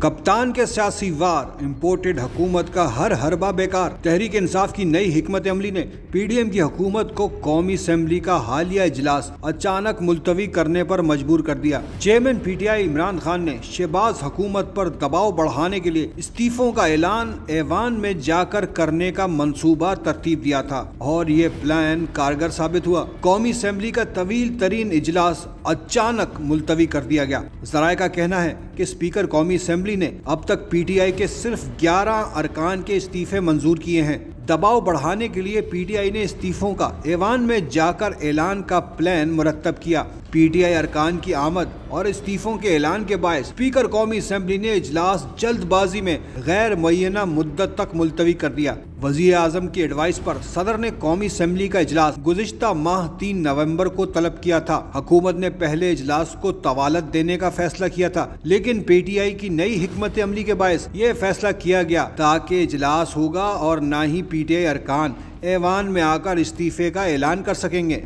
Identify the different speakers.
Speaker 1: कप्तान के सियासी वार, इम्पोर्टेड हुकूमत का हर हरबा बेकार। तहरीक इंसाफ की नई हिकमत अमली ने पीडीएम की हुकूमत को कौमी असेंबली का हालिया इजलास अचानक मुलतवी करने पर मजबूर कर दिया। चेयरमैन पीटीआई इमरान खान ने शहबाज हुकूमत पर दबाव बढ़ाने के लिए इस्तीफों का ऐलान ऐवान में जाकर करने का मंसूबा तरतीब दिया था और ये प्लान कारगर साबित हुआ। कौमी असेंबली का तवील तरीन इजलास अचानक मुलतवी कर दिया गया। जराये का कहना है कि स्पीकर कौमी असेंबली ने अब तक पीटीआई के सिर्फ 11 अरकान के इस्तीफे मंजूर किए हैं। दबाव बढ़ाने के लिए पीटीआई ने इस्तीफों का ऐवान में जाकर ऐलान का प्लान मुरतब किया। पीटीआई अरकान की आमद और इस्तीफों के ऐलान के बाद स्पीकर कौमी असेंबली ने इजलास जल्दबाजी में गैर मुअय्यना मुद्दत तक मुलतवी कर दिया। वज़ीर आज़म की एडवाइस पर सदर ने कौमी असेंबली का इजलास गुज़िश्ता माह 3 नवंबर को तलब किया था। हुकूमत ने पहले इजलास को तवालत देने का फैसला किया था, लेकिन पीटीआई की नई हिकमत अमली के बायस ये फैसला किया गया ताकि इजलास होगा और न ही पीटीआई अरकान ऐवान में आकर इस्तीफे का ऐलान कर सकेंगे।